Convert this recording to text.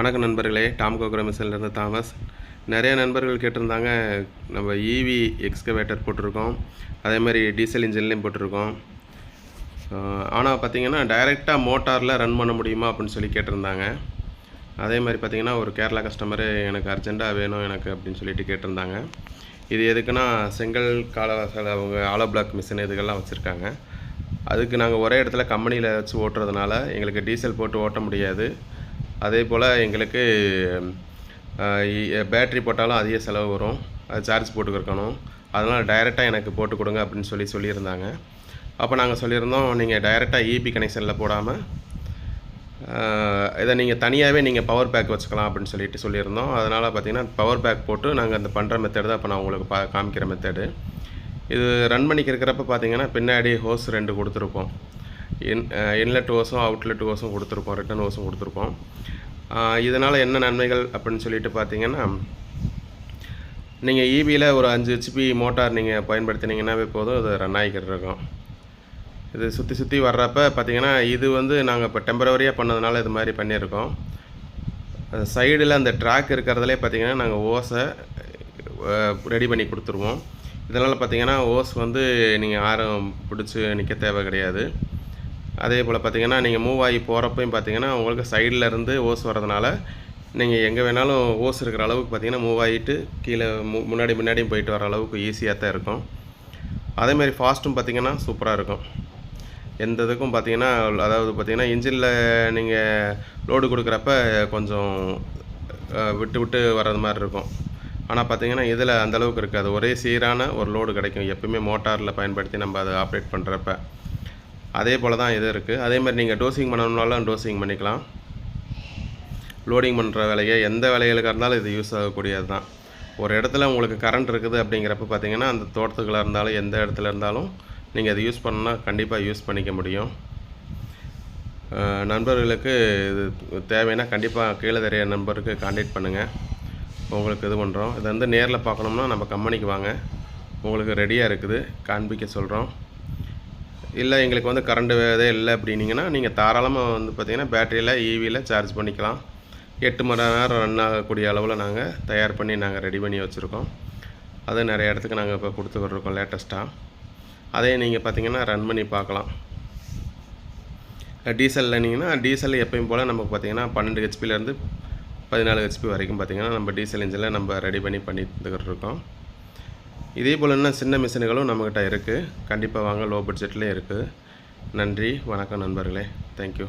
வணக்கம் நண்பர்களே, டாம்கோ மிஷின்லேருந்து தாமஸ். நிறைய நண்பர்கள் கேட்டிருந்தாங்க, நம்ம ஈவி எக்ஸ்கவேட்டர் போட்டிருக்கோம், அதே மாதிரி டீசல் இன்ஜின்லேயும் போட்டிருக்கோம். ஆனால் பார்த்திங்கன்னா டைரெக்டாக மோட்டாரில் ரன் பண்ண முடியுமா அப்படின்னு சொல்லி கேட்டிருந்தாங்க. அதே மாதிரி பார்த்திங்கன்னா ஒரு கேரளா கஸ்டமரு எனக்கு அர்ஜெண்ட்டாக வேணும் எனக்கு அப்படின்னு சொல்லிட்டு கேட்டிருந்தாங்க. இது எதுக்குன்னா செங்கல் காலவாசல் அவங்க ஆலோ பிளாக் மிஷின் இதுக்கெல்லாம் வச்சுருக்காங்க. அதுக்கு நாங்கள் ஒரே இடத்துல கம்பெனியில் வச்சு ஓட்டுறதுனால எங்களுக்கு டீசல் போட்டு ஓட்ட முடியாது. அதே போல் எங்களுக்கு பேட்ரி போட்டாலும் அதிக செலவு வரும், அது சார்ஜ் போட்டுக்கிருக்கணும். அதனால் டைரெக்டாக எனக்கு போட்டு கொடுங்க அப்படின்னு சொல்லியிருந்தாங்க. அப்போ நாங்கள் சொல்லியிருந்தோம், நீங்கள் டைரெக்டாக இபி கனெக்ஷனில் போடாமல் இதை நீங்கள் தனியாகவே நீங்கள் பவர் பேக் வச்சுக்கலாம் அப்படின்னு சொல்லியிருந்தோம். அதனால் பார்த்திங்கன்னா பவர் பேக் போட்டு நாங்கள் அந்த பண்ணுற மெத்தட் தான் இப்போ நான் உங்களுக்கு காமிக்கிற மெத்தடு. இது ரன் பண்ணிக்கிறப்ப பார்த்திங்கன்னா பின்னாடி ஹோஸ் 2 கொடுத்துருப்போம். இன்லெட் ஹோஸும் அவுட்லெட் ஹோஸும் கொடுத்துருப்போம், ரிட்டன் ஹோஸும் கொடுத்துருப்போம். இதனால் என்ன நன்மைகள் அப்படின்னு சொல்லிட்டு பார்த்தீங்கன்னா, நீங்கள் ஈபியில் ஒரு 5 ஹெச்பி மோட்டார் நீங்கள் பயன்படுத்தினீங்கன்னாவே போதும், இது ரன் ஆகிக்கிட்டு இருக்கும். இது சுற்றி வர்றப்ப பார்த்திங்கன்னா, இது நாங்கள் இப்போ டெம்பரவரியாக பண்ணதுனால இது மாதிரி பண்ணியிருக்கோம். சைடில் அந்த ட்ராக் இருக்கிறதுலே பார்த்திங்கன்னா நாங்கள் ஓஸை ரெடி பண்ணி கொடுத்துருவோம். இதனால் பார்த்திங்கன்னா ஓஸ் நீங்கள் ஆரம் பிடிச்சி நிற்க தேவை கிடையாது. அதே போல் பார்த்திங்கன்னா நீங்கள் மூவ் ஆகி போகிறப்பையும் பார்த்திங்கன்னா உங்களுக்கு சைடில் இருந்து ஓஸ் வர்றதுனால நீங்கள் எங்கே வேணாலும் ஓஸ் இருக்கிற அளவுக்கு பார்த்திங்கன்னா மூவ் ஆகிட்டு கீழே முன்னாடியும் போயிட்டு வர அளவுக்கு ஈஸியாக தான் இருக்கும். அதேமாதிரி ஃபாஸ்ட்டும் பார்த்திங்கன்னா சூப்பராக இருக்கும். எந்த இதுக்கும் பார்த்திங்கன்னா, அதாவது பார்த்திங்கன்னா இன்ஜினில் நீங்கள் லோடு கொடுக்குறப்ப கொஞ்சம் விட்டு வர்றது மாதிரி இருக்கும். ஆனால் பார்த்திங்கன்னா இதில் அந்தளவுக்கு இருக்காது, ஒரே சீரான ஒரு லோடு கிடைக்கும் எப்பயுமே மோட்டாரில் பயன்படுத்தி நம்ம அதை ஆப்ரேட் பண்ணுறப்ப. அதே போல் தான் இது இருக்குது. அதே மாதிரி நீங்கள் டோசிங் பண்ணணுன்னாலும் டோசிங் பண்ணிக்கலாம். லோடிங் பண்ணுற வேலையை எந்த வேலைகளுக்காக இருந்தாலும் இது யூஸ் ஆகக்கூடியது தான். ஒரு இடத்துல உங்களுக்கு கரண்ட் இருக்குது அப்படிங்கிறப்ப பார்த்திங்கன்னா அந்த தோட்டத்துக்குள்ளே இருந்தாலும் எந்த இடத்துல இருந்தாலும் நீங்கள் அதை யூஸ் பண்ணால் கண்டிப்பாக யூஸ் பண்ணிக்க முடியும். நண்பர்களுக்கு இது தேவைன்னா கண்டிப்பாக கீழே தெரிய நம்பருக்கு கான்டாக்ட் பண்ணுங்கள், உங்களுக்கு இது பண்ணுறோம். இதை நேரில் பார்க்கணும்னா நம்ம கம்பெனிக்கு வாங்க, உங்களுக்கு ரெடியாக இருக்குது, காண்பிக்க சொல்கிறோம். இல்லை எங்களுக்கு கரண்ட்டு இதே இல்லை அப்படின்னீங்கன்னா நீங்கள் தாராளமாக பார்த்திங்கன்னா பேட்டரியில் ஈவியில் சார்ஜ் பண்ணிக்கலாம். 8 மணி நேரம் ரன் ஆகக்கூடிய அளவில் நாங்கள் தயார் பண்ணி நாங்கள் ரெடி பண்ணி வச்சுருக்கோம். அது நிறைய இடத்துக்கு நாங்கள் இப்போ கொடுத்துக்கிட்ருக்கோம் லேட்டஸ்ட்டாக. அதே நீங்கள் பார்த்திங்கன்னா ரன் பண்ணி பார்க்கலாம். டீசல்னிங்கன்னா டீசல் எப்பயும் போல் நமக்கு பார்த்திங்கன்னா 12 ஹெச்பிலேருந்து 14 ஹெச்பி வரைக்கும் பார்த்திங்கன்னா நம்ம டீசல் இன்ஜினில் நம்ம ரெடி பண்ணிக்கிட்டு இருக்கோம். இதே போல் இன்னும் சின்ன மிஷின்களும் நம்மக்கிட்ட இருக்குது, கண்டிப்பாக வாங்க, லோ பட்ஜெட்லேயும் இருக்குது. நன்றி, வணக்கம் நண்பர்களே, தேங்க்யூ.